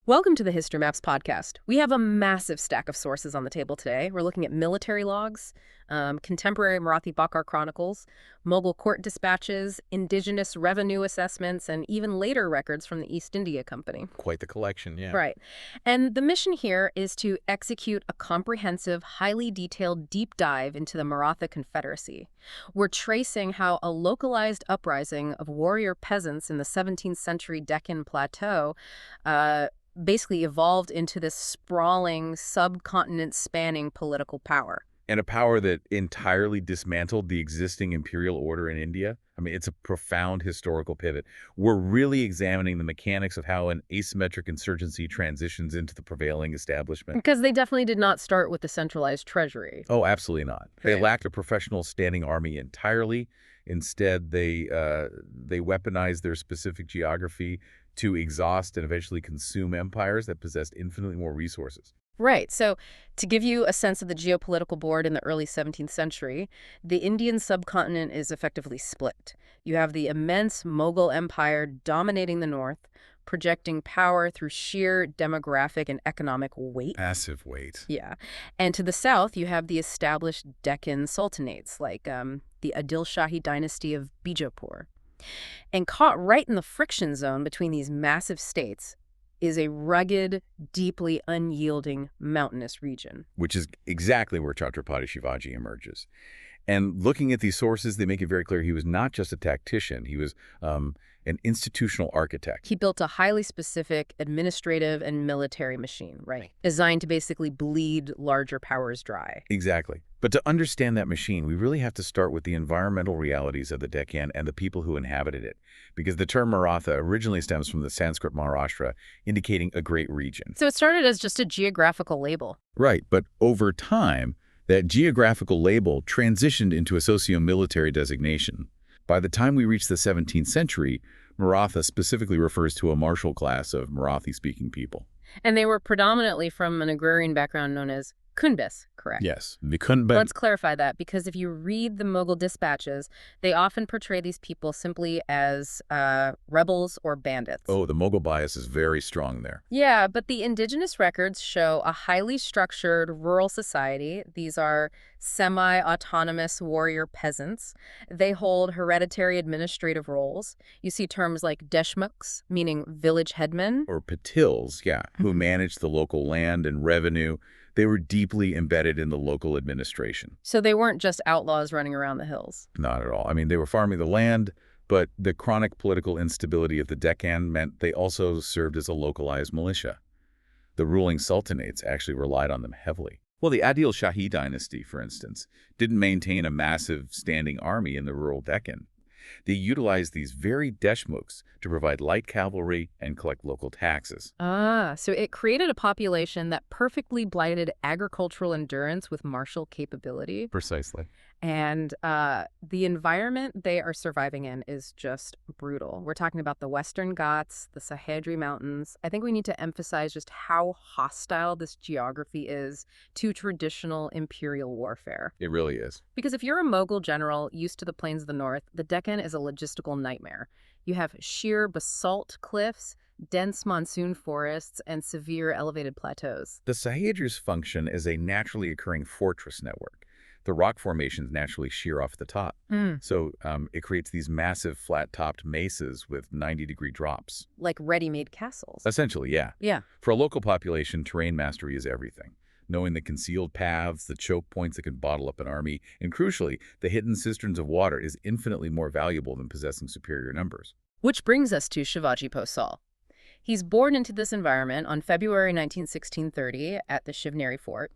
Welcome to the History Maps podcast. We have a massive stack of sources on the table today. We're looking at military logs, contemporary Marathi Bakar chronicles, Mughal court dispatches, indigenous revenue assessments, and even later records from the East India Company. Quite the collection, yeah. Right. And the mission here is to execute a comprehensive, highly detailed deep dive into the Maratha Confederacy. We're tracing how a localized uprising of warrior peasants in the 17th century Deccan Plateau basically evolved into this sprawling, subcontinent-spanning political power. And a power that entirely dismantled the existing imperial order in India. I mean, it's a profound historical pivot. We're really examining the mechanics of how an asymmetric insurgency transitions into the prevailing establishment. Because they definitely did not start with the centralized treasury. Oh, absolutely not. They lacked a professional standing army entirely. Instead, they weaponized their specific geography to exhaust and eventually consume empires that possessed infinitely more resources. Right. So to give you a sense of the geopolitical board in the early 17th century, the Indian subcontinent is effectively split. You have the immense Mughal Empire dominating the north, projecting power through sheer demographic and economic weight. Massive weight. Yeah. And to the south, you have the established Deccan sultanates, like the Adil Shahi dynasty of Bijapur. And caught right in the friction zone between these massive states is a rugged, deeply unyielding mountainous region. Which is exactly where Chhatrapati Shivaji emerges. And looking at these sources, they make it very clear he was not just a tactician. He was an institutional architect. He built a highly specific administrative and military machine, right? Designed to basically bleed larger powers dry. Exactly. But to understand that machine, we really have to start with the environmental realities of the Deccan and the people who inhabited it. Because the term Maratha originally stems from the Sanskrit Maharashtra, indicating a great region. So it started as just a geographical label. Right, but over time, that geographical label transitioned into a socio-military designation. By the time we reach the 17th century, Maratha specifically refers to a martial class of Marathi-speaking people. And they were predominantly from an agrarian background known as Kunbis, correct? Yes, the Kunbis. Let's clarify that, because if you read the Mughal dispatches, they often portray these people simply as rebels or bandits. Oh, the Mughal bias is very strong there. Yeah, but the indigenous records show a highly structured rural society. These are semi-autonomous warrior peasants. They hold hereditary administrative roles. You see terms like deshmukhs, meaning village headmen. Or patils, yeah, who managed the local land and revenue. They were deeply embedded in the local administration. So they weren't just outlaws running around the hills. Not at all. I mean, they were farming the land, but the chronic political instability of the Deccan meant they also served as a localized militia. The ruling sultanates actually relied on them heavily. Well, the Adil Shahi dynasty, for instance, didn't maintain a massive standing army in the rural Deccan. They utilized these very deshmukhs to provide light cavalry and collect local taxes. Ah, so it created a population that perfectly blended agricultural endurance with martial capability. Precisely. And the environment they are surviving in is just brutal. We're talking about the Western Ghats, the Sahyadri Mountains. I think we need to emphasize just how hostile this geography is to traditional imperial warfare. It really is. Because if you're a Mughal general used to the plains of the north, the Deccan is a logistical nightmare. You have sheer basalt cliffs, dense monsoon forests, and severe elevated plateaus. The Sahyadris function as a naturally occurring fortress network. The rock formations naturally shear off the top. So it creates these massive flat-topped mesas with 90-degree drops. Like ready-made castles. Essentially, yeah. Yeah. For a local population, terrain mastery is everything. Knowing the concealed paths, the choke points that can bottle up an army, and crucially, the hidden cisterns of water is infinitely more valuable than possessing superior numbers. Which brings us to Shivaji Posal. He's born into this environment on February 19, 1630 at the Shivneri Fort.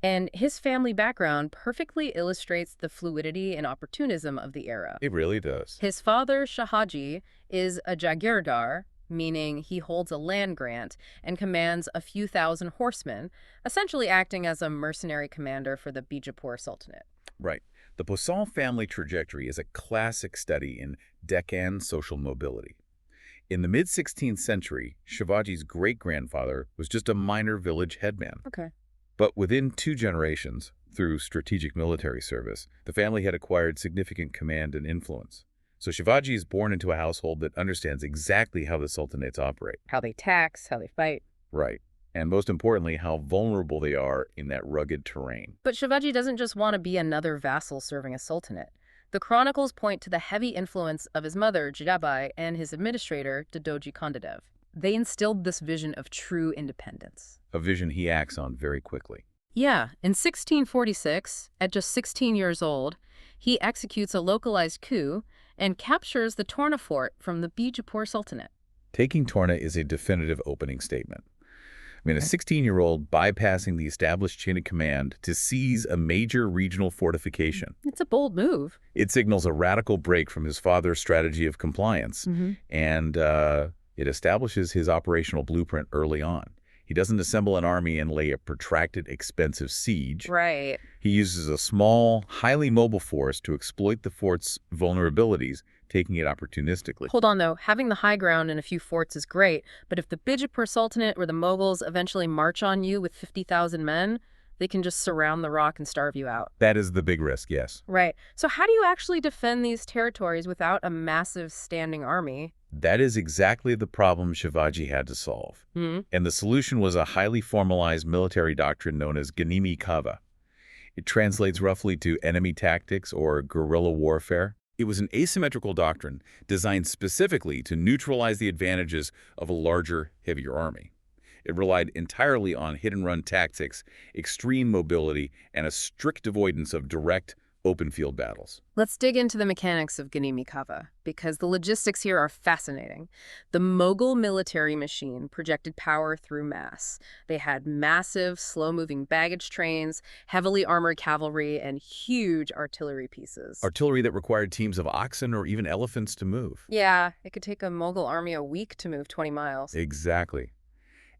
And his family background perfectly illustrates the fluidity and opportunism of the era. It really does. His father, Shahaji, is a jagirdar, meaning he holds a land grant and commands a few thousand horsemen, essentially acting as a mercenary commander for the Bijapur Sultanate. Right. The Posal family trajectory is a classic study in Deccan social mobility. In the mid-16th century, Shivaji's great-grandfather was just a minor village headman. Okay. But within 2 generations, through strategic military service, the family had acquired significant command and influence. So Shivaji is born into a household that understands exactly how the sultanates operate. How they tax, how they fight. Right. And most importantly, how vulnerable they are in that rugged terrain. But Shivaji doesn't just want to be another vassal serving a sultanate. The chronicles point to the heavy influence of his mother, Jitabai, and his administrator, Dadoji Kondadev. They instilled this vision of true independence. A vision he acts on very quickly. Yeah, in 1646, at just 16 years old, he executes a localized coup and captures the Torna fort from the Bijapur Sultanate. Taking Torna is a definitive opening statement. I mean, a 16-year-old bypassing the established chain of command to seize a major regional fortification. It's a bold move. It signals a radical break from his father's strategy of compliance, and it establishes his operational blueprint early on. He doesn't assemble an army and lay a protracted, expensive siege. Right. He uses a small, highly mobile force to exploit the fort's vulnerabilities, taking it opportunistically. Hold on, though. Having the high ground and a few forts is great, but if the Bijapur Sultanate or the Mughals eventually march on you with 50,000 men, they can just surround the rock and starve you out. That is the big risk, yes. Right. So how do you actually defend these territories without a massive standing army? That is exactly the problem Shivaji had to solve. And the solution was a highly formalized military doctrine known as Ganimi Kava. It translates roughly to enemy tactics or guerrilla warfare. It was an asymmetrical doctrine designed specifically to neutralize the advantages of a larger, heavier army. It relied entirely on hit-and-run tactics, extreme mobility, and a strict avoidance of direct, open-field battles. Let's dig into the mechanics of Ganimi Kava, because the logistics here are fascinating. The Mughal military machine projected power through mass. They had massive, slow-moving baggage trains, heavily armored cavalry, and huge artillery pieces. Artillery that required teams of oxen or even elephants to move. Yeah, it could take a Mughal army a week to move 20 miles. Exactly.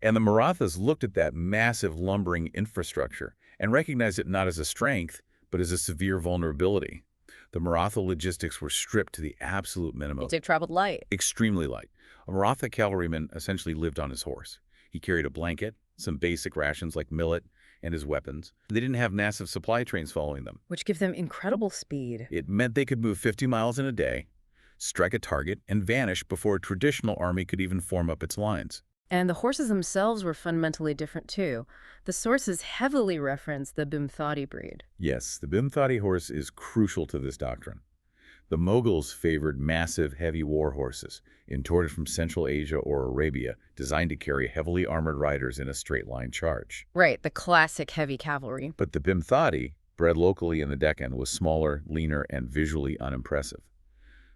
And the Marathas looked at that massive lumbering infrastructure and recognized it not as a strength, but as a severe vulnerability. The Maratha logistics were stripped to the absolute minimum. They traveled light. Extremely light. A Maratha cavalryman essentially lived on his horse. He carried a blanket, some basic rations like millet, and his weapons. They didn't have massive supply trains following them. Which give them incredible speed. It meant they could move 50 miles in a day, strike a target, and vanish before a traditional army could even form up its lines. And the horses themselves were fundamentally different, too. The sources heavily reference the Bhimthadi breed. Yes, the Bhimthadi horse is crucial to this doctrine. The Mughals favored massive, heavy war horses, imported from Central Asia or Arabia, designed to carry heavily armored riders in a straight-line charge. Right, the classic heavy cavalry. But the Bhimthadi, bred locally in the Deccan, was smaller, leaner, and visually unimpressive.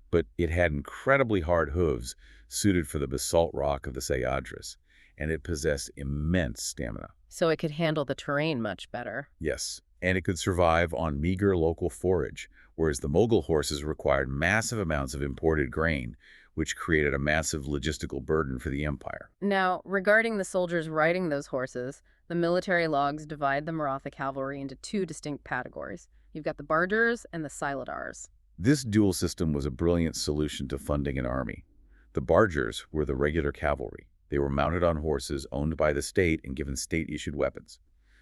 But it had incredibly hard hooves, suited for the basalt rock of the Sahyadris, and it possessed immense stamina. So it could handle the terrain much better. Yes, and it could survive on meager local forage, whereas the Mughal horses required massive amounts of imported grain, which created a massive logistical burden for the empire. Now, regarding the soldiers riding those horses, the military logs divide the Maratha cavalry into two distinct categories. You've got the Bargers and the Siladars. This dual system was a brilliant solution to funding an army. The Bargers were the regular cavalry. They were mounted on horses owned by the state and given state-issued weapons.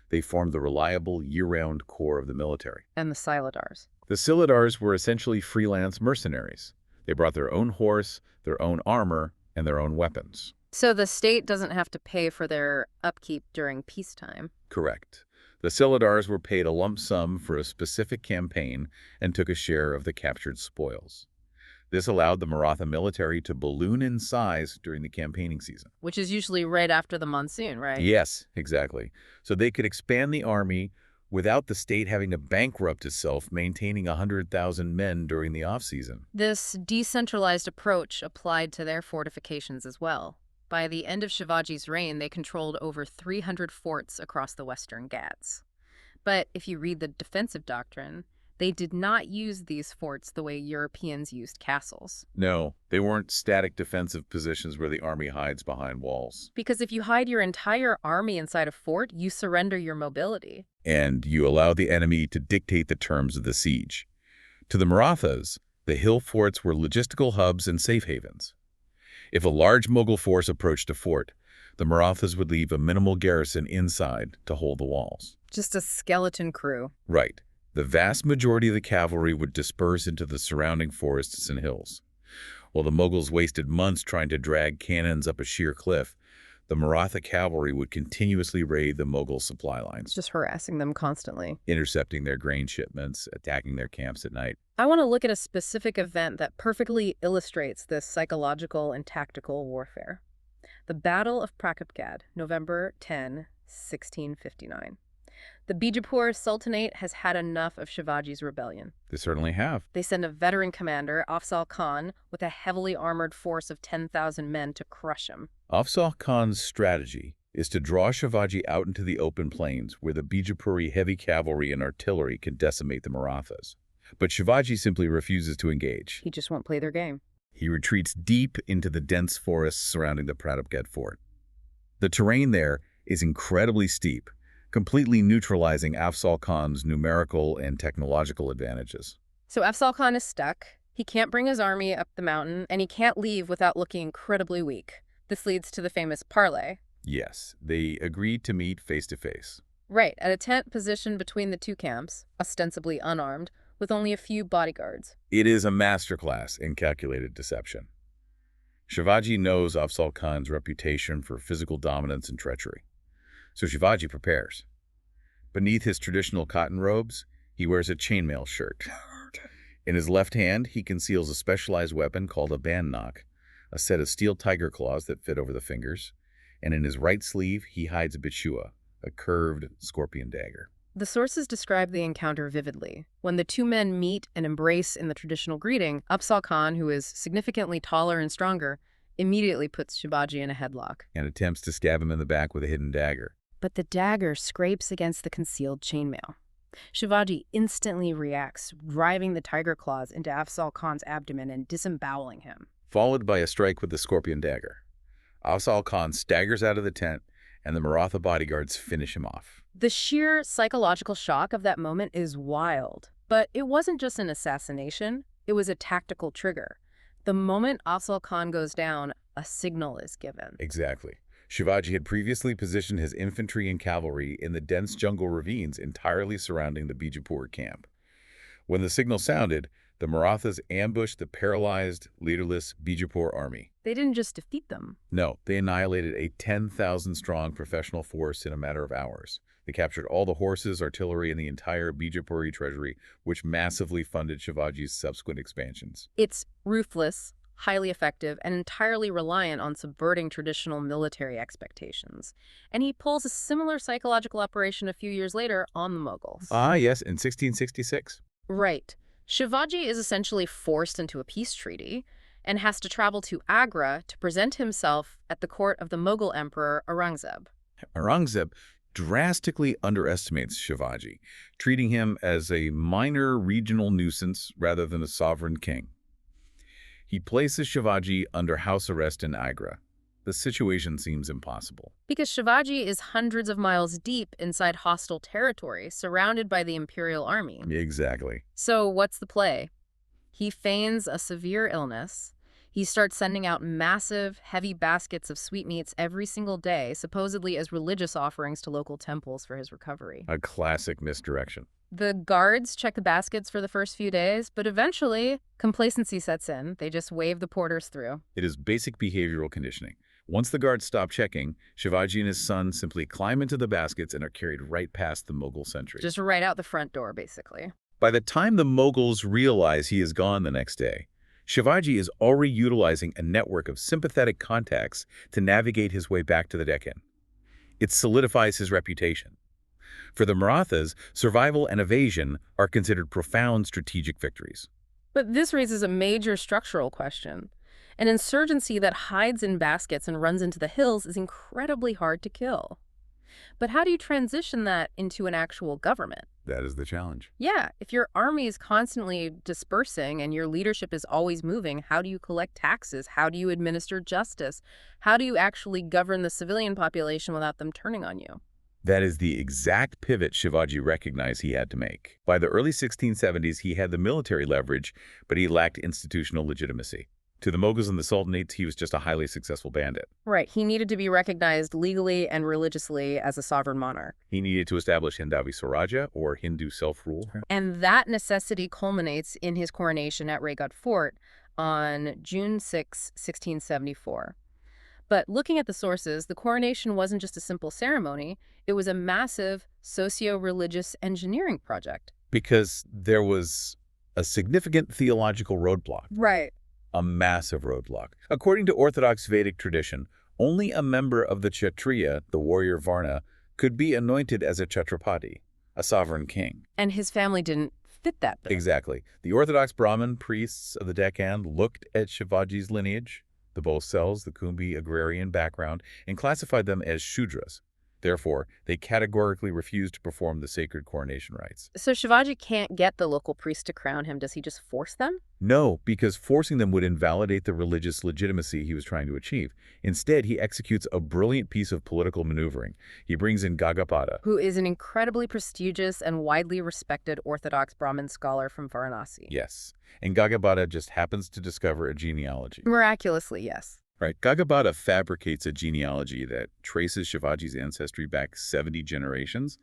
They formed the reliable, year-round core of the military. And the Siladars. The Siladars were essentially freelance mercenaries. They brought their own horse, their own armor, and their own weapons. So the state doesn't have to pay for their upkeep during peacetime. Correct. The Siladars were paid a lump sum for a specific campaign and took a share of the captured spoils. This allowed the Maratha military to balloon in size during the campaigning season. Which is usually right after the monsoon, right? Yes, exactly. So they could expand the army without the state having to bankrupt itself, maintaining 100,000 men during the off-season. This decentralized approach applied to their fortifications as well. By the end of Shivaji's reign, they controlled over 300 forts across the Western Ghats. But if you read the defensive doctrine, they did not use these forts the way Europeans used castles. No, they weren't static defensive positions where the army hides behind walls. Because if you hide your entire army inside a fort, you surrender your mobility. And you allow the enemy to dictate the terms of the siege. To the Marathas, the hill forts were logistical hubs and safe havens. If a large Mughal force approached a fort, the Marathas would leave a minimal garrison inside to hold the walls. Just a skeleton crew. Right. The vast majority of the cavalry would disperse into the surrounding forests and hills. While the Mughals wasted months trying to drag cannons up a sheer cliff, The Maratha cavalry would continuously raid the Mughal supply lines, Just harassing them constantly. intercepting their grain shipments, attacking their camps at night. I want to look at a specific event that perfectly illustrates this psychological and tactical warfare. The Battle of Prakapgad, November 10, 1659. The Bijapur Sultanate has had enough of Shivaji's rebellion. They certainly have. They send a veteran commander, Afzal Khan, with a heavily armored force of 10,000 men to crush him. Afzal Khan's strategy is to draw Shivaji out into the open plains where the Bijapuri heavy cavalry and artillery can decimate the Marathas. But Shivaji simply refuses to engage. He just won't play their game. He retreats deep into the dense forests surrounding the Pratapgad fort. The terrain there is incredibly steep, completely neutralizing Afzal Khan's numerical and technological advantages. So Afzal Khan is stuck. He can't bring his army up the mountain, and he can't leave without looking incredibly weak. This leads to the famous parley. Yes, they agreed to meet face to face. Right, at a tent positioned between the two camps, ostensibly unarmed, with only a few bodyguards. It is a masterclass in calculated deception. Shivaji knows Afzal Khan's reputation for physical dominance and treachery. So Shivaji prepares. Beneath his traditional cotton robes, he wears a chainmail shirt. In his left hand, he conceals a specialized weapon called a bandnock, a set of steel tiger claws that fit over the fingers, and in his right sleeve, he hides a bichua, a curved scorpion dagger. The sources describe the encounter vividly. When the two men meet and embrace in the traditional greeting, Afzal Khan, who is significantly taller and stronger, immediately puts Shivaji in a headlock. And attempts to stab him in the back with a hidden dagger. But the dagger scrapes against the concealed chainmail. Shivaji instantly reacts, driving the tiger claws into Afzal Khan's abdomen and disemboweling him. Followed by a strike with the scorpion dagger. Afzal Khan staggers out of the tent, and the Maratha bodyguards finish him off. The sheer psychological shock of that moment is wild. But it wasn't just an assassination, it was a tactical trigger. The moment Afzal Khan goes down, a signal is given. Exactly. Shivaji had previously positioned his infantry and cavalry in the dense jungle ravines entirely surrounding the Bijapur camp. When the signal sounded, the Marathas ambushed the paralyzed, leaderless Bijapur army. They didn't just defeat them. No, they annihilated a 10,000-strong professional force in a matter of hours. They captured all the horses, artillery, and the entire Bijapuri treasury, which massively funded Shivaji's subsequent expansions. It's ruthless, highly effective, and entirely reliant on subverting traditional military expectations. And he pulls a similar psychological operation a few years later on the Mughals. Ah, yes, in 1666. Right. Shivaji is essentially forced into a peace treaty and has to travel to Agra to present himself at the court of the Mughal emperor Aurangzeb. Aurangzeb drastically underestimates Shivaji, treating him as a minor regional nuisance rather than a sovereign king. He places Shivaji under house arrest in Agra. The situation seems impossible. Because Shivaji is hundreds of miles deep inside hostile territory, surrounded by the imperial army. Exactly. So what's the play? He feigns a severe illness. He starts sending out massive, heavy baskets of sweetmeats every single day, supposedly as religious offerings to local temples for his recovery. A classic misdirection. The guards check the baskets for the first few days, but eventually, complacency sets in. They just wave the porters through. It is basic behavioral conditioning. Once the guards stop checking, Shivaji and his son simply climb into the baskets and are carried right past the Mughal sentry. Just right out the front door, basically. By the time the Mughals realize he is gone the next day, Shivaji is already utilizing a network of sympathetic contacts to navigate his way back to the Deccan. It solidifies his reputation. For the Marathas, survival and evasion are considered profound strategic victories. But this raises a major structural question. An insurgency that hides in baskets and runs into the hills is incredibly hard to kill. But how do you transition that into an actual government? That is the challenge. Yeah, if your army is constantly dispersing and your leadership is always moving, how do you collect taxes? How do you administer justice? How do you actually govern the civilian population without them turning on you? That is the exact pivot Shivaji recognized he had to make. By the early 1670s, he had the military leverage, but he lacked institutional legitimacy. To the Mughals and the Sultanates, he was just a highly successful bandit. Right. He needed to be recognized legally and religiously as a sovereign monarch. He needed to establish Hindavi Swarajya, or Hindu self-rule. And that necessity culminates in his coronation at Raigad Fort on June 6, 1674. But looking at the sources, the coronation wasn't just a simple ceremony, it was a massive socio-religious engineering project. Because there was a significant theological roadblock. Right. A massive roadblock. According to Orthodox Vedic tradition, only a member of the Kshatriya, the warrior Varna, could be anointed as a Chhatrapati, a sovereign king. And his family didn't fit that bill. Exactly. The Orthodox Brahmin priests of the Deccan looked at Shivaji's lineage, the Bosels, the Kumbi agrarian background, and classified them as Shudras. Therefore, they categorically refused to perform the sacred coronation rites. So Shivaji can't get the local priest to crown him. Does he just force them? No, because forcing them would invalidate the religious legitimacy he was trying to achieve. Instead, he executes a brilliant piece of political maneuvering. He brings in Gagapada, Who is an incredibly prestigious and widely respected Orthodox Brahmin scholar from Varanasi. yes, and Gagapada just happens to discover a genealogy. Miraculously, yes. Right. Gagabata fabricates a genealogy that traces Shivaji's ancestry back 70 generations,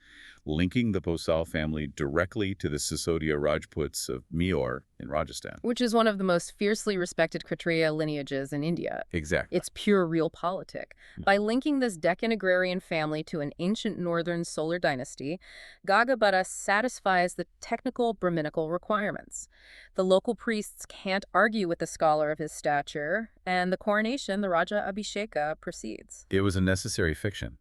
linking the Bhosal family directly to the Sisodia Rajputs of Meor in Rajasthan. Which is one of the most fiercely respected Kshatriya lineages in India. Exactly. It's pure realpolitik. By linking this Deccan agrarian family to an ancient northern solar dynasty, Gagabata satisfies the technical Brahminical requirements. The local priests can't argue with the scholar of his stature, and the coronation, the Raja Abhisheka, proceeds. It was a necessary fiction.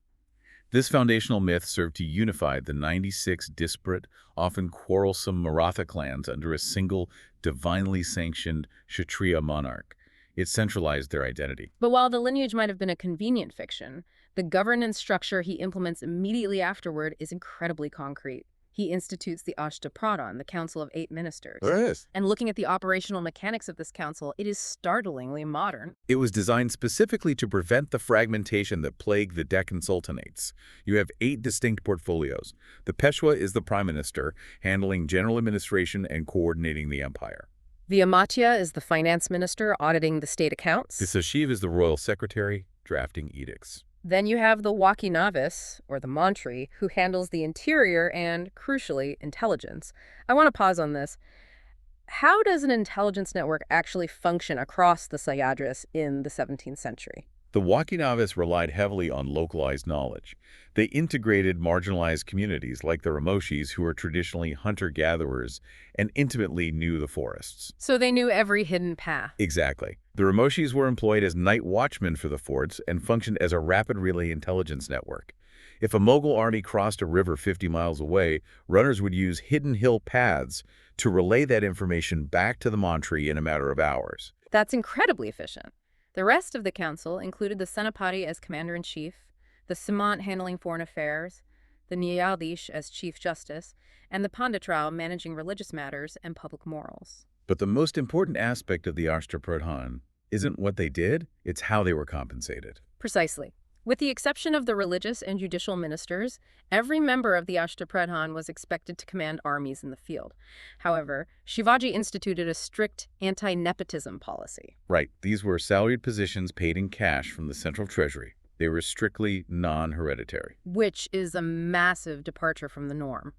This foundational myth served to unify the 96 disparate, often quarrelsome Maratha clans under a single, divinely sanctioned Kshatriya monarch. It centralized their identity. But while the lineage might have been a convenient fiction, the governance structure he implements immediately afterward is incredibly concrete. He institutes the Ashtapradhan, the Council of 8 Ministers. Yes. And looking at the operational mechanics of this council, it is startlingly modern. It was designed specifically to prevent the fragmentation that plagued the Deccan sultanates. You have 8 distinct portfolios. The Peshwa is the prime minister, handling general administration and coordinating the empire. The Amatya is the finance minister, auditing the state accounts. The Sashiv is the royal secretary, drafting edicts. Then you have the Wakinavis, or the Mantri, who handles the interior and, crucially, intelligence. I want to pause on this. How does an intelligence network actually function across the Sayadras in the 17th century? The Wakinavis relied heavily on localized knowledge. They integrated marginalized communities like the Ramoshis, who were traditionally hunter-gatherers and intimately knew the forests. So they knew every hidden path. Exactly. The Ramoshis were employed as night watchmen for the forts and functioned as a rapid relay intelligence network. If a Mughal army crossed a river 50 miles away, runners would use hidden hill paths to relay that information back to the Mantri in a matter of hours. That's incredibly efficient. The rest of the council included the Senapati as commander-in-chief, the Simant handling foreign affairs, the Nyayadhish as chief justice, and the Panditrao managing religious matters and public morals. But the most important aspect of the Ashtapradhan isn't what they did, it's how they were compensated. Precisely. With the exception of the religious and judicial ministers, every member of the Ashtapradhan was expected to command armies in the field. However, Shivaji instituted a strict anti-nepotism policy. Right, these were salaried positions paid in cash from the central treasury. They were strictly non-hereditary. Which is a massive departure from the norm.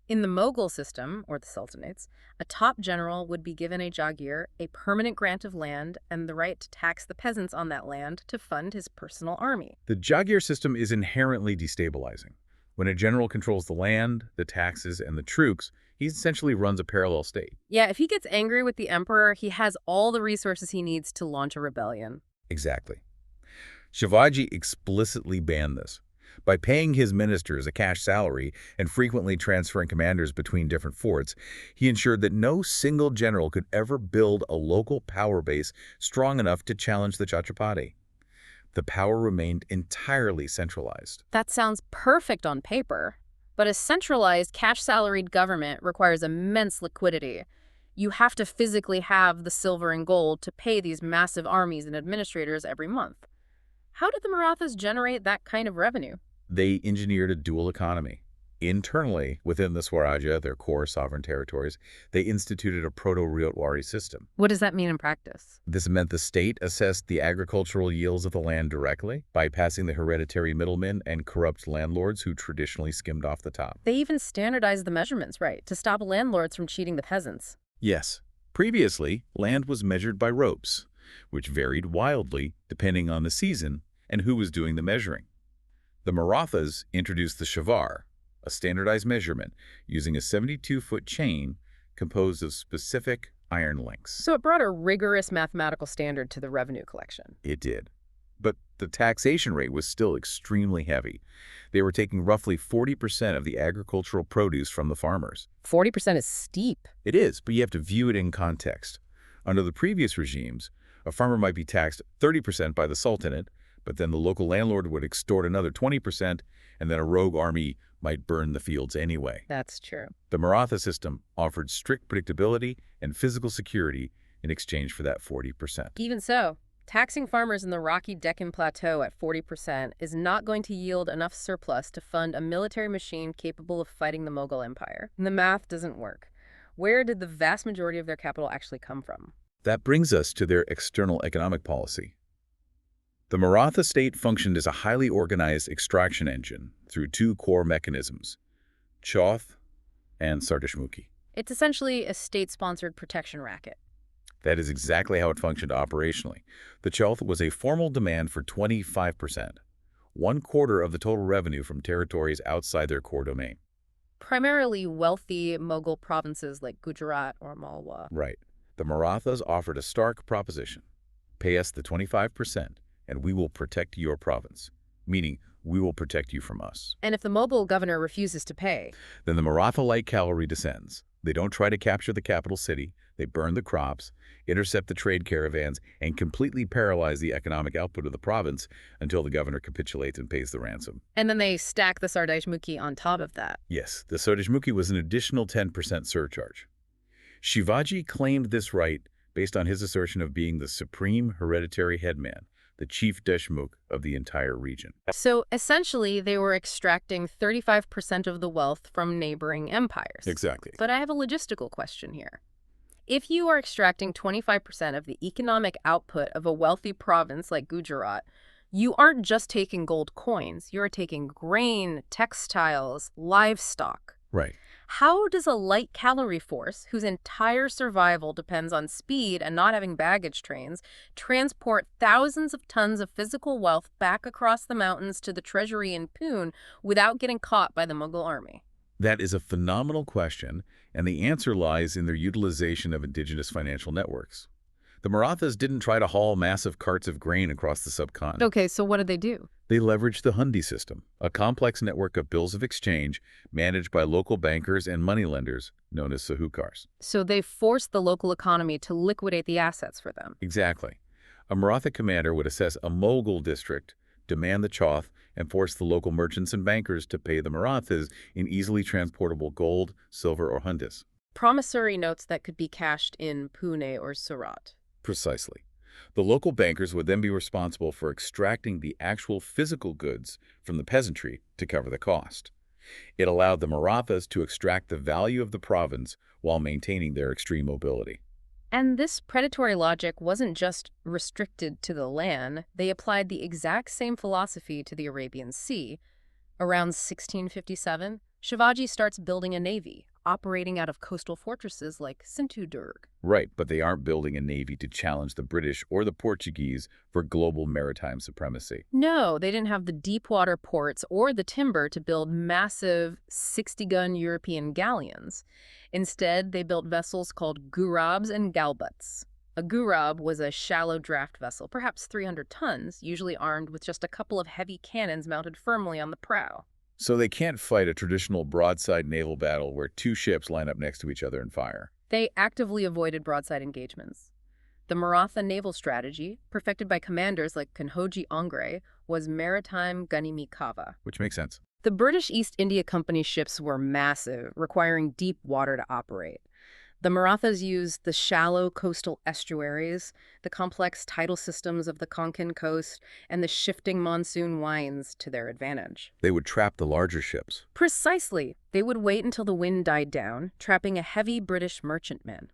In the Mughal system, or the Sultanates, a top general would be given a jagir, a permanent grant of land, and the right to tax the peasants on that land to fund his personal army. The jagir system is inherently destabilizing. When a general controls the land, the taxes, and the troops, he essentially runs a parallel state. Yeah, if he gets angry with the emperor, he has all the resources he needs to launch a rebellion. Exactly. Shivaji explicitly banned this. By paying his ministers a cash salary and frequently transferring commanders between different forts, he ensured that no single general could ever build a local power base strong enough to challenge the Chhatrapati. The power remained entirely centralized. That sounds perfect on paper, but a centralized cash-salaried government requires immense liquidity. You have to physically have the silver and gold to pay these massive armies and administrators every month. How did the Marathas generate that kind of revenue? They engineered a dual economy. Internally, within the Swarajya, their core sovereign territories, they instituted a proto-Ryotwari system. What does that mean in practice? This meant the state assessed the agricultural yields of the land directly, bypassing the hereditary middlemen and corrupt landlords who traditionally skimmed off the top. They even standardized the measurements, right, to stop landlords from cheating the peasants. Yes. Previously, land was measured by ropes, which varied wildly depending on the season and who was doing the measuring. The Marathas introduced the shavar, a standardized measurement using a 72-foot chain composed of specific iron links. So it brought a rigorous mathematical standard to the revenue collection. It did. But the taxation rate was still extremely heavy. They were taking roughly 40% of the agricultural produce from the farmers. 40% is steep. It is, but you have to view it in context. Under the previous regimes, a farmer might be taxed 30% by the Sultanate, but then the local landlord would extort another 20%, and then a rogue army might burn the fields anyway. That's true. The Maratha system offered strict predictability and physical security in exchange for that 40%. Even so, taxing farmers in the Rocky Deccan Plateau at 40% is not going to yield enough surplus to fund a military machine capable of fighting the Mughal Empire. And the math doesn't work. Where did the vast majority of their capital actually come from? That brings us to their external economic policy. The Maratha state functioned as a highly organized extraction engine through two core mechanisms, Chauth and Sardashmukhi. It's essentially a state-sponsored protection racket. That is exactly how it functioned operationally. The Chauth was a formal demand for 25%, 1/4 of the total revenue from territories outside their core domain. Primarily wealthy Mughal provinces like Gujarat or Malwa. Right. The Marathas offered a stark proposition. Pay us the 25%, and we will protect your province, meaning we will protect you from us. And if the Mughal governor refuses to pay, Then the Maratha light cavalry descends. They don't try to capture the capital city. They burn the crops, intercept the trade caravans, and completely paralyze the economic output of the province until the governor capitulates and pays the ransom. and then they stack the Sardashmukhi on top of that. Yes, the Sardashmukhi was an additional 10% surcharge. Shivaji claimed this right based on his assertion of being the supreme hereditary headman, the chief Deshmukh of the entire region. So essentially, they were extracting 35% of the wealth from neighboring empires. Exactly. But I have a logistical question here. If you are extracting 25% of the economic output of a wealthy province like Gujarat, you aren't just taking gold coins. You're taking grain, textiles, livestock. Right. How does a light cavalry force, whose entire survival depends on speed and not having baggage trains, transport thousands of tons of physical wealth back across the mountains to the treasury in Pune without getting caught by the Mughal army? That is a phenomenal question, and the answer lies in their utilization of indigenous financial networks. The Marathas didn't try to haul massive carts of grain across the subcontinent. Okay, so what did they do? They leveraged the hundi system, a complex network of bills of exchange managed by local bankers and moneylenders known as sahukars. So they forced the local economy to liquidate the assets for them. Exactly. A Maratha commander would assess a Mughal district, demand the chauth, and force the local merchants and bankers to pay the Marathas in easily transportable gold, silver, or hundis. Promissory notes that could be cashed in Pune or Surat. Precisely. The local bankers would then be responsible for extracting the actual physical goods from the peasantry to cover the cost. It allowed the Marathas to extract the value of the province while maintaining their extreme mobility. And this predatory logic wasn't just restricted to the land. They applied the exact same philosophy to the Arabian Sea. Around 1657, Shivaji starts building a navy, operating out of coastal fortresses like Sinthu-Durg. Right, but they aren't building a navy to challenge the British or the Portuguese for global maritime supremacy. No, they didn't have the deep water ports or the timber to build massive 60-gun European galleons. Instead, they built vessels called gurabs and galbuts. A gurab was a shallow draft vessel, perhaps 300 tons, usually armed with just a couple of heavy cannons mounted firmly on the prow. So they can't fight a traditional broadside naval battle where two ships line up next to each other and fire. They actively avoided broadside engagements. The Maratha naval strategy, perfected by commanders like Kanhoji Angre, was maritime gunimi kava. Which makes sense. The British East India Company ships were massive, requiring deep water to operate. The Marathas used the shallow coastal estuaries, the complex tidal systems of the Konkan coast, and the shifting monsoon winds to their advantage. They would trap the larger ships. Precisely. They would wait until the wind died down, trapping a heavy British merchantman.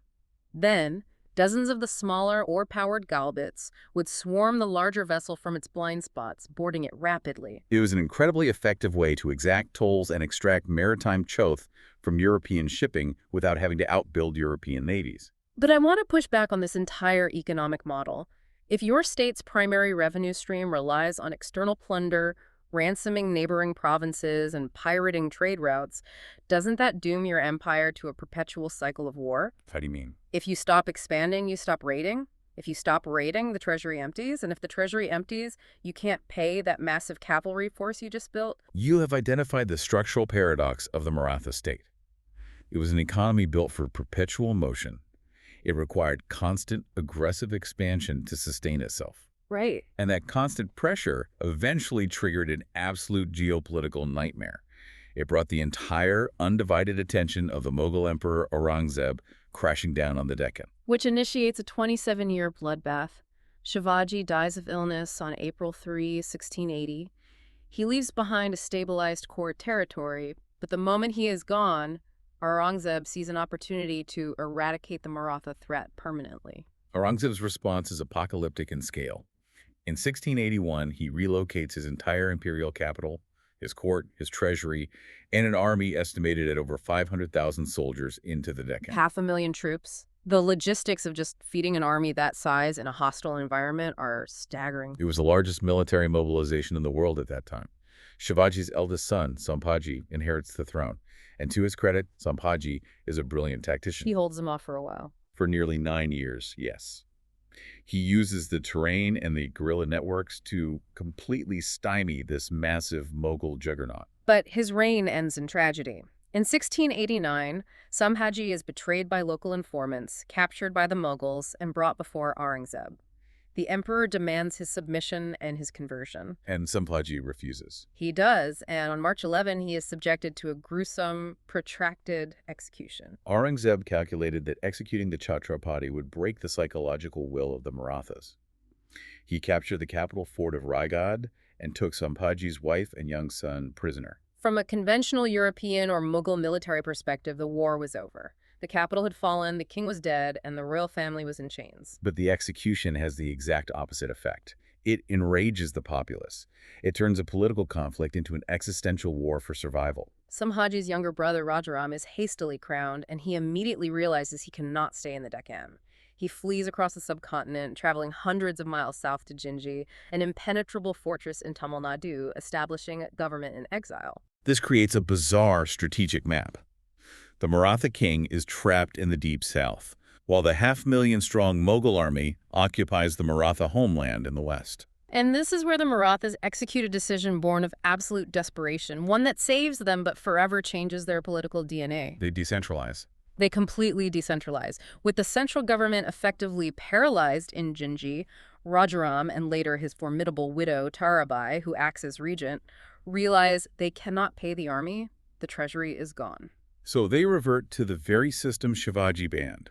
Then, dozens of the smaller oar-powered galbuts would swarm the larger vessel from its blind spots, boarding it rapidly. It was an incredibly effective way to exact tolls and extract maritime chauth from European shipping without having to outbuild European navies. But I want to push back on this entire economic model. If your state's primary revenue stream relies on external plunder, ransoming neighboring provinces, and pirating trade routes, doesn't that doom your empire to a perpetual cycle of war? How do you mean? If you stop expanding, you stop raiding. If you stop raiding, the treasury empties. And if the treasury empties, you can't pay that massive cavalry force you just built. You have identified the structural paradox of the Maratha state. It was an economy built for perpetual motion. It required constant, aggressive expansion to sustain itself. Right. And that constant pressure eventually triggered an absolute geopolitical nightmare. It brought the entire undivided attention of the Mughal Emperor Aurangzeb crashing down on the Deccan. Which initiates a 27-year bloodbath. Shivaji dies of illness on April 3, 1680. He leaves behind a stabilized core territory, but the moment he is gone, Aurangzeb sees an opportunity to eradicate the Maratha threat permanently. Aurangzeb's response is apocalyptic in scale. In 1681, he relocates his entire imperial capital, his court, his treasury, and an army estimated at over 500,000 soldiers into the Deccan. 500,000 troops. The logistics of just feeding an army that size in a hostile environment are staggering. It was the largest military mobilization in the world at that time. Shivaji's eldest son, Sambhaji, inherits the throne. And to his credit, Sambhaji is a brilliant tactician. He holds them off for a while. For nearly 9 years, yes. He uses the terrain and the guerrilla networks to completely stymie this massive Mughal juggernaut. But his reign ends in tragedy. In 1689, Sambhaji is betrayed by local informants, captured by the Mughals, and brought before Aurangzeb. The emperor demands his submission and his conversion. And Sambhaji refuses. He does, and on March 11, he is subjected to a gruesome, protracted execution. Aurangzeb calculated that executing the Chhatrapati would break the psychological will of the Marathas. He captured the capital fort of Raigad and took Sambhaji's wife and young son prisoner. From a conventional European or Mughal military perspective, the war was over. The capital had fallen, the king was dead, and the royal family was in chains. But the execution has the exact opposite effect. It enrages the populace. It turns a political conflict into an existential war for survival. Sambhaji's younger brother, Rajaram, is hastily crowned, and he immediately realizes he cannot stay in the Deccan. He flees across the subcontinent, traveling hundreds of miles south to Jinji, an impenetrable fortress in Tamil Nadu, establishing a government in exile. This creates a bizarre strategic map. The Maratha king is trapped in the deep south, while the 500,000-strong Mughal army occupies the Maratha homeland in the west. And this is where the Marathas execute a decision born of absolute desperation, one that saves them but forever changes their political DNA. They decentralize. They completely decentralize. With the central government effectively paralyzed in Jinji, Rajaram and later his formidable widow Tarabai, who acts as regent, realize they cannot pay the army. The treasury is gone. So they revert to the very system Shivaji banned.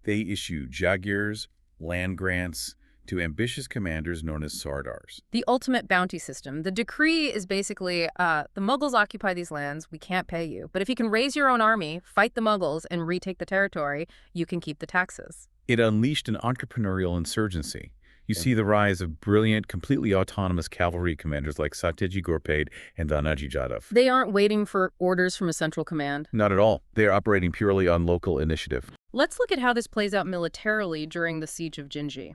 They issue jagirs, land grants, to ambitious commanders known as sardars. The ultimate bounty system. The decree is basically, the Mughals occupy these lands, we can't pay you. But if you can raise your own army, fight the Mughals, and retake the territory, you can keep the taxes. It unleashed an entrepreneurial insurgency. You see the rise of brilliant, completely autonomous cavalry commanders like Satyaji Ghorpade and Danaji Jadhav. They aren't waiting for orders from a central command. Not at all. They are operating purely on local initiative. Let's look at how this plays out militarily during the siege of Jinji.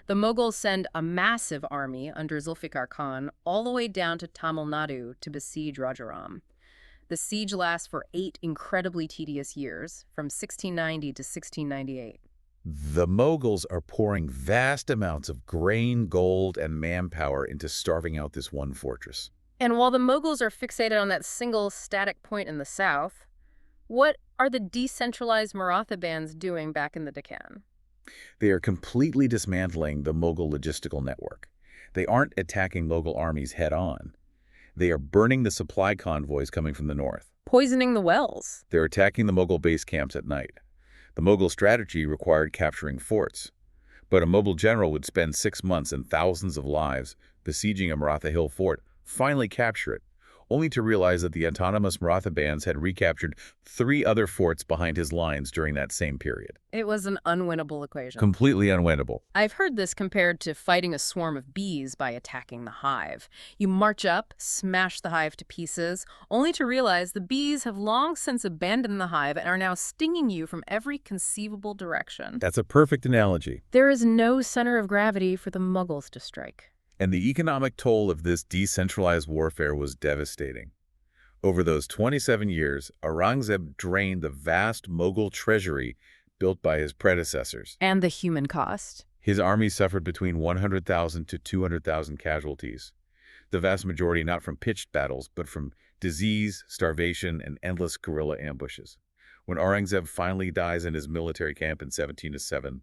The Mughals send a massive army under Zulfikar Khan all the way down to Tamil Nadu to besiege Rajaram. The siege lasts for 8 incredibly tedious years, from 1690 to 1698. The Mughals are pouring vast amounts of grain, gold, and manpower into starving out this one fortress. And while the Mughals are fixated on that single static point in the south, what are the decentralized Maratha bands doing back in the Deccan? They are completely dismantling the Mughal logistical network. They aren't attacking local armies head-on. They are burning the supply convoys coming from the north. Poisoning the wells. They're attacking the Mughal base camps at night. The Mughal strategy required capturing forts, but a Mughal general would spend 6 months and thousands of lives besieging a Maratha hill fort, finally capture it, only to realize that the autonomous Maratha bands had recaptured 3 other forts behind his lines during that same period. It was an unwinnable equation. Completely unwinnable. I've heard this compared to fighting a swarm of bees by attacking the hive. You march up, smash the hive to pieces, only to realize the bees have long since abandoned the hive and are now stinging you from every conceivable direction. That's a perfect analogy. There is no center of gravity for the Mughals to strike. And the economic toll of this decentralized warfare was devastating. Over those 27 years, Aurangzeb drained the vast Mughal treasury built by his predecessors. And the human cost. His army suffered between 100,000 to 200,000 casualties, the vast majority not from pitched battles, but from disease, starvation, and endless guerrilla ambushes. When Aurangzeb finally dies in his military camp in 1707,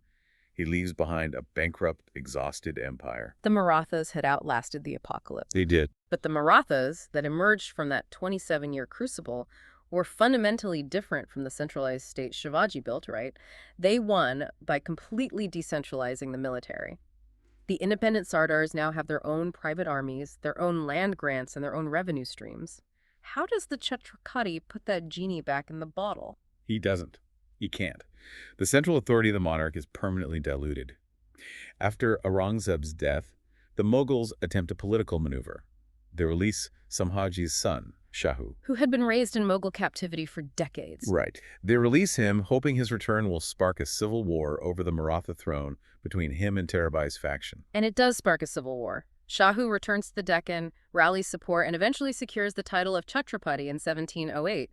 he leaves behind a bankrupt, exhausted empire. The Marathas had outlasted the apocalypse. They did. But the Marathas that emerged from that 27-year crucible were fundamentally different from the centralized state Shivaji built, right? They won by completely decentralizing the military. The independent Sardars now have their own private armies, their own land grants, and their own revenue streams. How does the Chhatrapati put that genie back in the bottle? He doesn't. He can't. The central authority of the monarch is permanently diluted. After Aurangzeb's death, the Mughals attempt a political maneuver. They release Sambhaji's son, Shahu. Who had been raised in Mughal captivity for decades. Right. They release him, hoping his return will spark a civil war over the Maratha throne between him and Tarabai's faction. And it does spark a civil war. Shahu returns to the Deccan, rallies support, and eventually secures the title of Chhatrapati in 1708.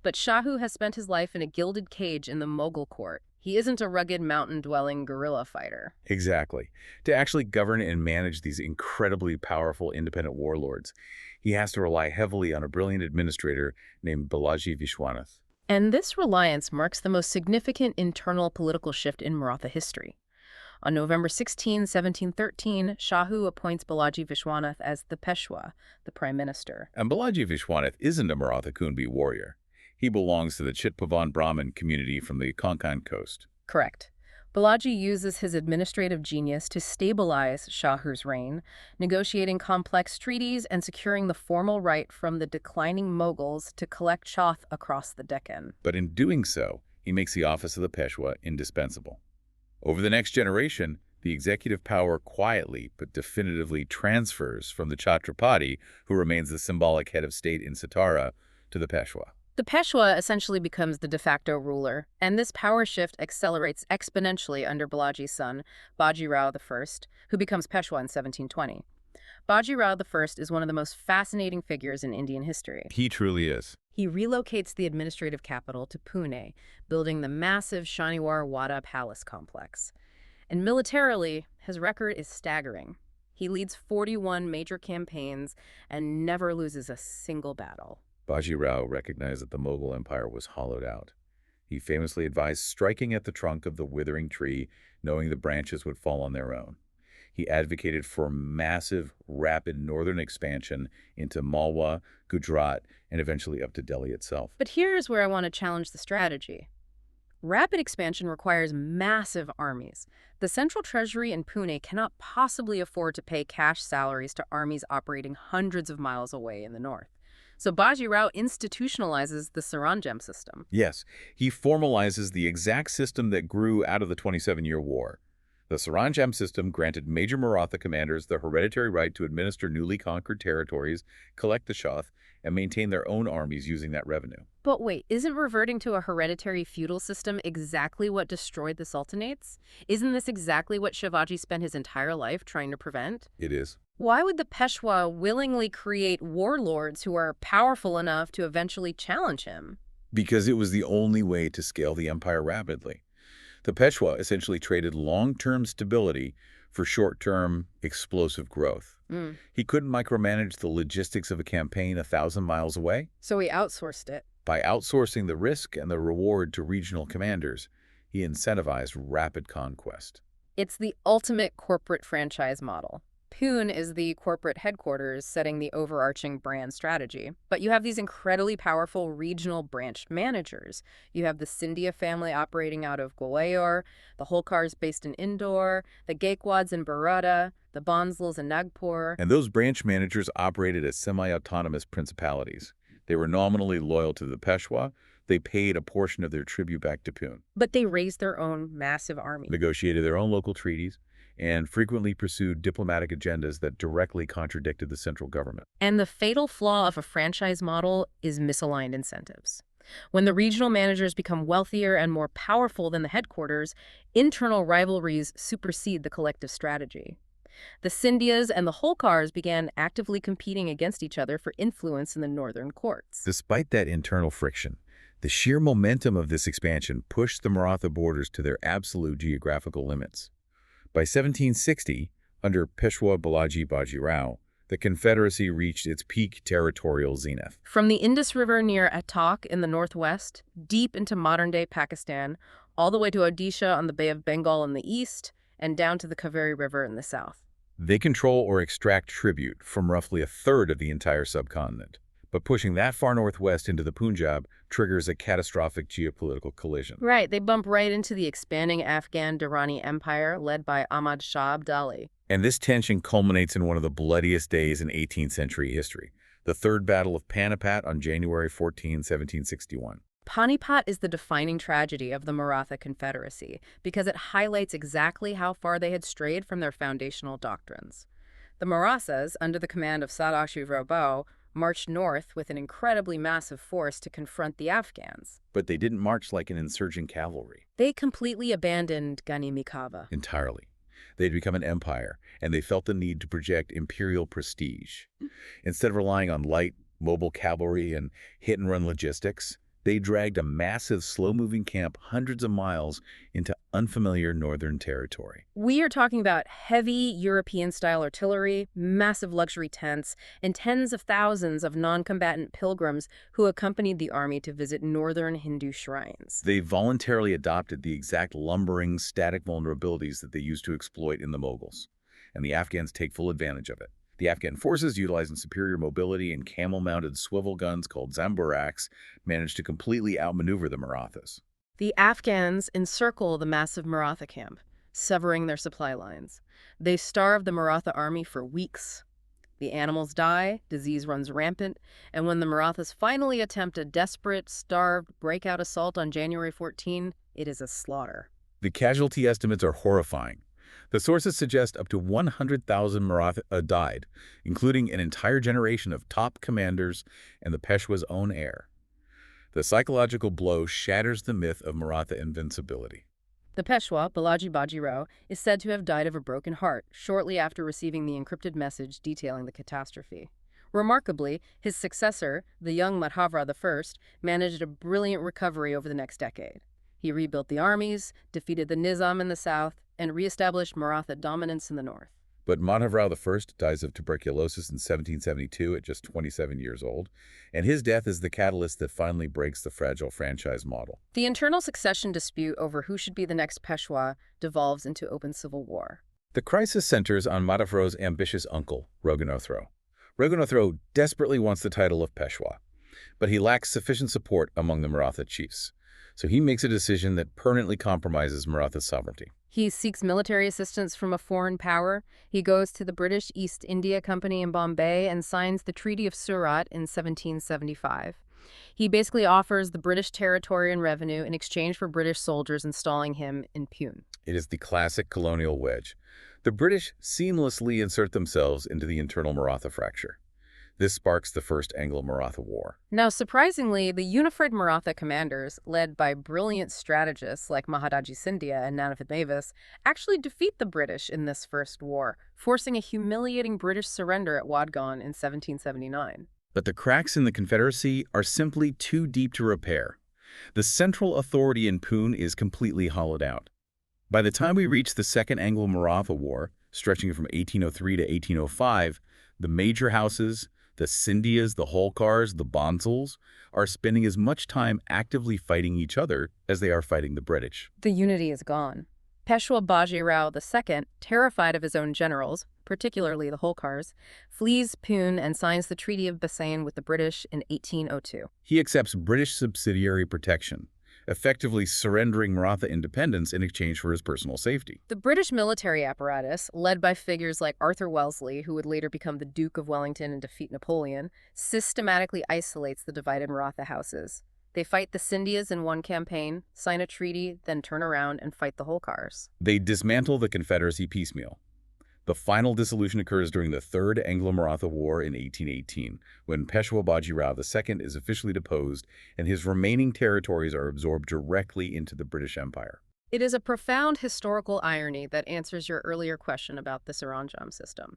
But Shahu has spent his life in a gilded cage in the Mughal court. He isn't a rugged, mountain-dwelling guerrilla fighter. Exactly. To actually govern and manage these incredibly powerful independent warlords, he has to rely heavily on a brilliant administrator named Balaji Vishwanath. And this reliance marks the most significant internal political shift in Maratha history. On November 16, 1713, Shahu appoints Balaji Vishwanath as the Peshwa, the prime minister. And Balaji Vishwanath isn't a Maratha Kunbi warrior. He belongs to the Chitpavan Brahmin community from the Konkan coast. Correct. Balaji uses his administrative genius to stabilize Shahu's reign, negotiating complex treaties and securing the formal right from the declining Mughals to collect chath across the Deccan. But in doing so, he makes the office of the Peshwa indispensable. Over the next generation, the executive power quietly but definitively transfers from the Chhatrapati, who remains the symbolic head of state in Satara, to the Peshwa. The Peshwa essentially becomes the de facto ruler, and this power shift accelerates exponentially under Balaji's son, Baji Rao I, who becomes Peshwa in 1720. Baji Rao I is one of the most fascinating figures in Indian history. He truly is. He relocates the administrative capital to Pune, building the massive Shaniwar Wada Palace complex. And militarily, his record is staggering. He leads 41 major campaigns and never loses a single battle. Baji Rao recognized that the Mughal Empire was hollowed out. He famously advised striking at the trunk of the withering tree, knowing the branches would fall on their own. He advocated for massive, rapid northern expansion into Malwa, Gujarat, and eventually up to Delhi itself. But here's where I want to challenge the strategy. Rapid expansion requires massive armies. The central treasury in Pune cannot possibly afford to pay cash salaries to armies operating hundreds of miles away in the north. So Baji Rao institutionalizes the Saranjam system. Yes, he formalizes the exact system that grew out of the 27-year war. The Saranjam system granted major Maratha commanders the hereditary right to administer newly conquered territories, collect the chath, and maintain their own armies using that revenue. But wait, isn't reverting to a hereditary feudal system exactly what destroyed the sultanates? Isn't this exactly what Shivaji spent his entire life trying to prevent? It is. Why would the Peshwa willingly create warlords who are powerful enough to eventually challenge him? Because it was the only way to scale the empire rapidly. The Peshwa essentially traded long-term stability for short-term explosive growth. He couldn't micromanage the logistics of a campaign 1,000 miles away. So he outsourced it. By outsourcing the risk and the reward to regional commanders, he incentivized rapid conquest. It's the ultimate corporate franchise model. Pune is the corporate headquarters setting the overarching brand strategy. But you have these incredibly powerful regional branch managers. You have the Scindia family operating out of Gwalior, the Holkars based in Indore, the Gaekwads in Baroda, the Bonsals in Nagpur. And those branch managers operated as semi-autonomous principalities. They were nominally loyal to the Peshwa. They paid a portion of their tribute back to Pune, But they raised their own massive army. negotiated their own local treaties, and frequently pursued diplomatic agendas that directly contradicted the central government. And the fatal flaw of a franchise model is misaligned incentives. When the regional managers become wealthier and more powerful than the headquarters, internal rivalries supersede the collective strategy. The Scindias and the Holkars began actively competing against each other for influence in the northern courts. Despite that internal friction, the sheer momentum of this expansion pushed the Maratha borders to their absolute geographical limits. By 1760, under Peshwa Balaji Bajirao, the Confederacy reached its peak territorial zenith. From the Indus River near Attock in the northwest, deep into modern-day Pakistan, all the way to Odisha on the Bay of Bengal in the east, and down to the Kaveri River in the south. They control or extract tribute from roughly a third of the entire subcontinent. But pushing that far northwest into the Punjab triggers a catastrophic geopolitical collision. Right, they bump right into the expanding Afghan Durrani Empire led by Ahmad Shah Abdali. And this tension culminates in one of the bloodiest days in 18th century history, the Third Battle of Panipat on January 14, 1761. Panipat is the defining tragedy of the Maratha Confederacy because it highlights exactly how far they had strayed from their foundational doctrines. The Marathas, under the command of Sadashivrao, marched north with an incredibly massive force to confront the Afghans. But they didn't march like an insurgent cavalry. They completely abandoned Ganimikava. Entirely. They'd become an empire, and they felt the need to project imperial prestige. Instead of relying on light, mobile cavalry and hit-and-run logistics, they dragged a massive, slow-moving camp hundreds of miles into unfamiliar northern territory. We are talking about heavy European-style artillery, massive luxury tents, and tens of thousands of non-combatant pilgrims who accompanied the army to visit northern Hindu shrines. They voluntarily adopted the exact lumbering, static vulnerabilities that they used to exploit in the Mughals, and the Afghans take full advantage of it. The Afghan forces, utilizing superior mobility and camel-mounted swivel guns called zamburaks, managed to completely outmaneuver the Marathas. The Afghans encircle the massive Maratha camp, severing their supply lines. They starve the Maratha army for weeks. The animals die, disease runs rampant, and when the Marathas finally attempt a desperate, starved, breakout assault on January 14, it is a slaughter. The casualty estimates are horrifying. The sources suggest up to 100,000 Maratha died, including an entire generation of top commanders and the Peshwa's own heir. The psychological blow shatters the myth of Maratha invincibility. The Peshwa, Balaji Bajirao, is said to have died of a broken heart shortly after receiving the encrypted message detailing the catastrophe. Remarkably, his successor, the young Madhavra I, managed a brilliant recovery over the next decade. He rebuilt the armies, defeated the Nizam in the south, and re-established Maratha dominance in the north. But Madhavrao I dies of tuberculosis in 1772 at just 27 years old, and his death is the catalyst that finally breaks the fragile franchise model. The internal succession dispute over who should be the next Peshwa devolves into open civil war. The crisis centers on Madhavrao's ambitious uncle, Raghunathro. Raghunathro desperately wants the title of Peshwa, but he lacks sufficient support among the Maratha chiefs. So he makes a decision that permanently compromises Maratha sovereignty. He seeks military assistance from a foreign power. He goes to the British East India Company in Bombay and signs the Treaty of Surat in 1775. He basically offers the British territory and revenue in exchange for British soldiers installing him in Pune. It is the classic colonial wedge. The British seamlessly insert themselves into the internal Maratha fracture. This sparks the First Anglo-Maratha War. Now, surprisingly, the unified Maratha commanders, led by brilliant strategists like Mahadaji Scindia and Nanavit Mavis, actually defeat the British in this first war, forcing a humiliating British surrender at Wadgaon in 1779. But the cracks in the Confederacy are simply too deep to repair. The central authority in Pune is completely hollowed out. By the time we reach the Second Anglo-Maratha War, stretching from 1803 to 1805, the major houses, the Scindias, the Holkars, the Bonsals, are spending as much time actively fighting each other as they are fighting the British. The unity is gone. Peshwa Bajirao II, terrified of his own generals, particularly the Holkars, flees Poon and signs the Treaty of Bassein with the British in 1802. He accepts British subsidiary protection, effectively surrendering Maratha independence in exchange for his personal safety. The British military apparatus, led by figures like Arthur Wellesley, who would later become the Duke of Wellington and defeat Napoleon, systematically isolates the divided Maratha houses. They fight the Scindias in one campaign, sign a treaty, then turn around and fight the Holkars. They dismantle the Confederacy piecemeal. The final dissolution occurs during the Third Anglo-Maratha War in 1818, when Peshwa Bajirao II is officially deposed and his remaining territories are absorbed directly into the British Empire. It is a profound historical irony that answers your earlier question about the Saranjam system.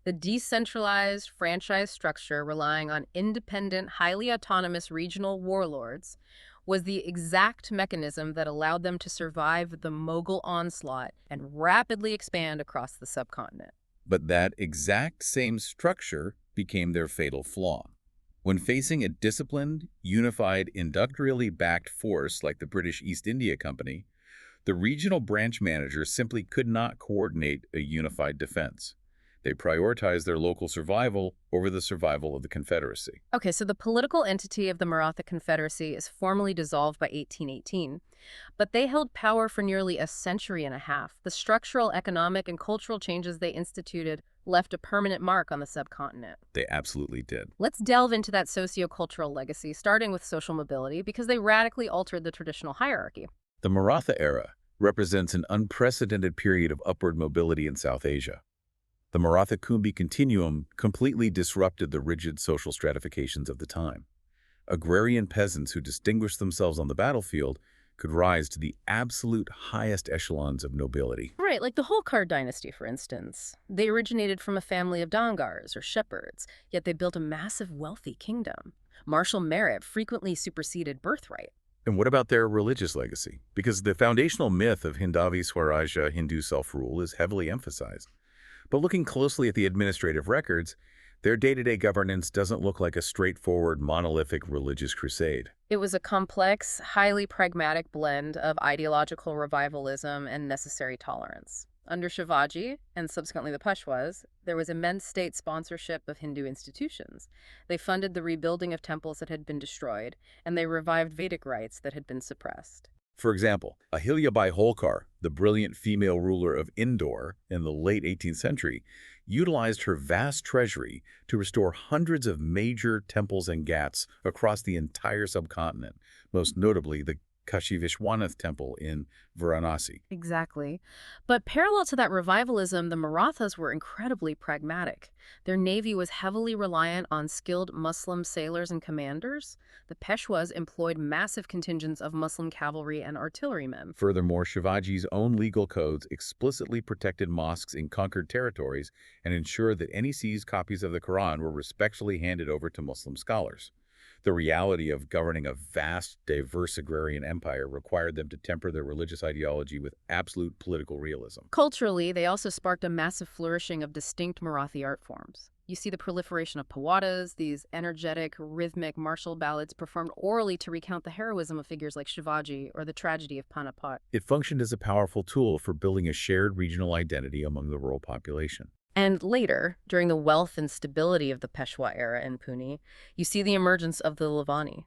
The decentralized franchise structure relying on independent, highly autonomous regional warlords was the exact mechanism that allowed them to survive the Mughal onslaught and rapidly expand across the subcontinent. But that exact same structure became their fatal flaw. When facing a disciplined, unified, industrially backed force like the British East India Company, the regional branch managers simply could not coordinate a unified defense. They prioritized their local survival over the survival of the Confederacy. Okay, so the political entity of the Maratha Confederacy is formally dissolved by 1818, but they held power for nearly a century and a half. The structural, economic, and cultural changes they instituted left a permanent mark on the subcontinent. They absolutely did. Let's delve into that socio-cultural legacy, starting with social mobility, because they radically altered the traditional hierarchy. The Maratha era represents an unprecedented period of upward mobility in South Asia. The Maratha-Kumbi continuum completely disrupted the rigid social stratifications of the time. Agrarian peasants who distinguished themselves on the battlefield could rise to the absolute highest echelons of nobility. Right, like the Holkar dynasty, for instance. They originated from a family of Dongars, or shepherds, yet they built a massive, wealthy kingdom. Martial merit frequently superseded birthright. And what about their religious legacy? Because the foundational myth of Hindavi Swarajya, Hindu self-rule, is heavily emphasized. But looking closely at the administrative records, their day-to-day governance doesn't look like a straightforward, monolithic religious crusade. It was a complex, highly pragmatic blend of ideological revivalism and necessary tolerance. Under Shivaji, and subsequently the Peshwas, there was immense state sponsorship of Hindu institutions. They funded the rebuilding of temples that had been destroyed, and they revived Vedic rites that had been suppressed. For example, Ahilyabai Holkar, the brilliant female ruler of Indore in the late 18th century, utilized her vast treasury to restore hundreds of major temples and ghats across the entire subcontinent, most notably the Kashi Vishwanath Temple in Varanasi. Exactly. But parallel to that revivalism, the Marathas were incredibly pragmatic. Their navy was heavily reliant on skilled Muslim sailors and commanders. The Peshwas employed massive contingents of Muslim cavalry and artillerymen. Furthermore, Shivaji's own legal codes explicitly protected mosques in conquered territories and ensured that any seized copies of the Quran were respectfully handed over to Muslim scholars. The reality of governing a vast, diverse agrarian empire required them to temper their religious ideology with absolute political realism. Culturally, they also sparked a massive flourishing of distinct Marathi art forms. You see the proliferation of pawadas, these energetic, rhythmic martial ballads performed orally to recount the heroism of figures like Shivaji or the tragedy of Panipat. It functioned as a powerful tool for building a shared regional identity among the rural population. And later, during the wealth and stability of the Peshwa era in Pune, you see the emergence of the Lavani.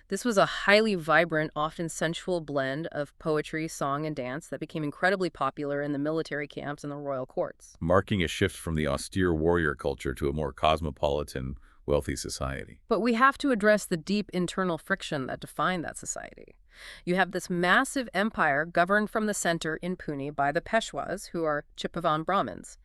This was a highly vibrant, often sensual blend of poetry, song, and dance that became incredibly popular in the military camps and the royal courts. Marking a shift from the austere warrior culture to a more cosmopolitan, wealthy society. But we have to address the deep internal friction that defined that society. You have this massive empire governed from the center in Pune by the Peshwas, who are Chipavan Brahmins.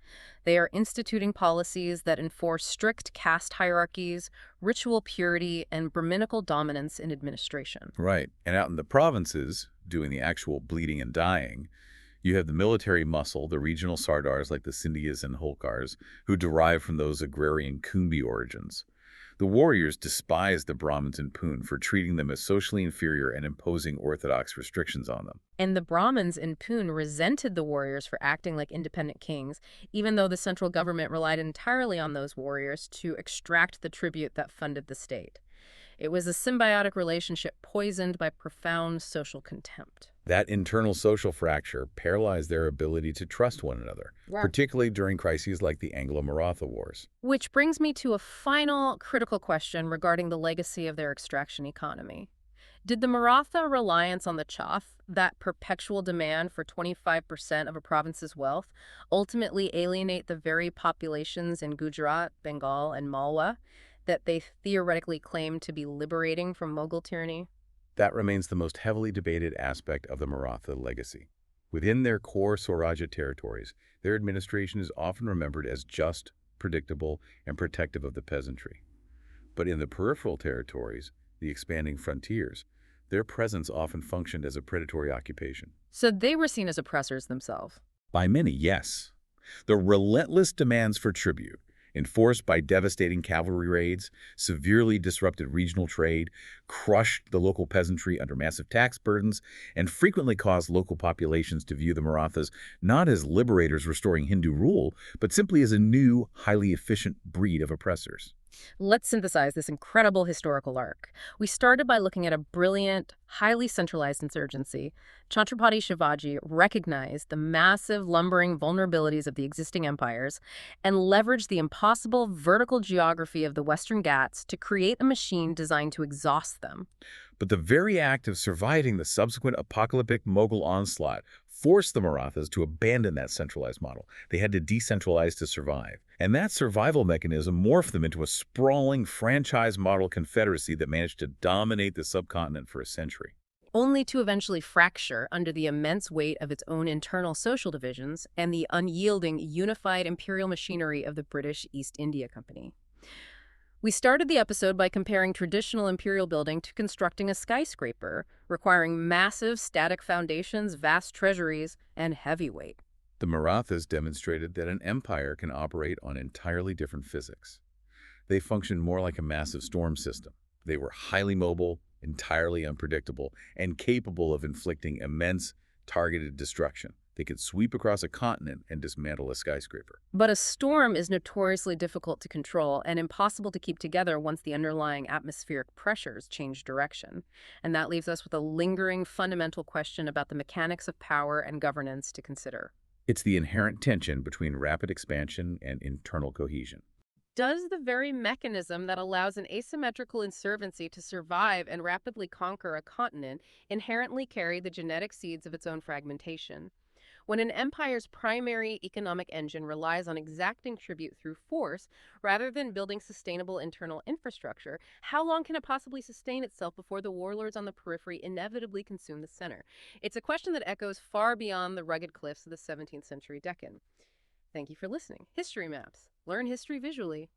They are instituting policies that enforce strict caste hierarchies, ritual purity, and Brahminical dominance in administration. Right. And out in the provinces, doing the actual bleeding and dying, you have the military muscle, the regional Sardars like the Scindias and Holkars, who derive from those agrarian Kumbi origins. The warriors despised the Brahmins in Pune for treating them as socially inferior and imposing orthodox restrictions on them. And the Brahmins in Pune resented the warriors for acting like independent kings, even though the central government relied entirely on those warriors to extract the tribute that funded the state. It was a symbiotic relationship poisoned by profound social contempt. That internal social fracture paralyzed their ability to trust one another, Yeah. particularly during crises like the Anglo-Maratha Wars. Which brings me to a final critical question regarding the legacy of their extraction economy. Did the Maratha reliance on the chaff, that perpetual demand for 25% of a province's wealth, ultimately alienate the very populations in Gujarat, Bengal, and Malwa that they theoretically claimed to be liberating from Mughal tyranny? That remains the most heavily debated aspect of the Maratha legacy. Within their core Swarajya territories, their administration is often remembered as just, predictable, and protective of the peasantry. But in the peripheral territories, the expanding frontiers, their presence often functioned as a predatory occupation. So they were seen as oppressors themselves. By many, yes. The relentless demands for tribute, enforced by devastating cavalry raids, severely disrupted regional trade, crushed the local peasantry under massive tax burdens, and frequently caused local populations to view the Marathas not as liberators restoring Hindu rule, but simply as a new, highly efficient breed of oppressors. Let's synthesize this incredible historical arc. We started by looking at a brilliant, highly centralized insurgency. Chhatrapati Shivaji recognized the massive lumbering vulnerabilities of the existing empires and leveraged the impossible vertical geography of the Western Ghats to create a machine designed to exhaust them. But the very act of surviving the subsequent apocalyptic Mughal onslaught forced the Marathas to abandon that centralized model. They had to decentralize to survive. And that survival mechanism morphed them into a sprawling franchise model confederacy that managed to dominate the subcontinent for a century. Only to eventually fracture under the immense weight of its own internal social divisions and the unyielding, unified imperial machinery of the British East India Company. We started the episode by comparing traditional imperial building to constructing a skyscraper, requiring massive static foundations, vast treasuries, and heavy weight. The Marathas demonstrated that an empire can operate on entirely different physics. They functioned more like a massive storm system. They were highly mobile, entirely unpredictable, and capable of inflicting immense, targeted destruction. They could sweep across a continent and dismantle a skyscraper. But a storm is notoriously difficult to control and impossible to keep together once the underlying atmospheric pressures change direction. And that leaves us with a lingering fundamental question about the mechanics of power and governance to consider. It's the inherent tension between rapid expansion and internal cohesion. Does the very mechanism that allows an asymmetrical insurgency to survive and rapidly conquer a continent inherently carry the genetic seeds of its own fragmentation? When an empire's primary economic engine relies on exacting tribute through force rather than building sustainable internal infrastructure, how long can it possibly sustain itself before the warlords on the periphery inevitably consume the center? It's a question that echoes far beyond the rugged cliffs of the 17th century Deccan. Thank you for listening. History Maps. Learn history visually.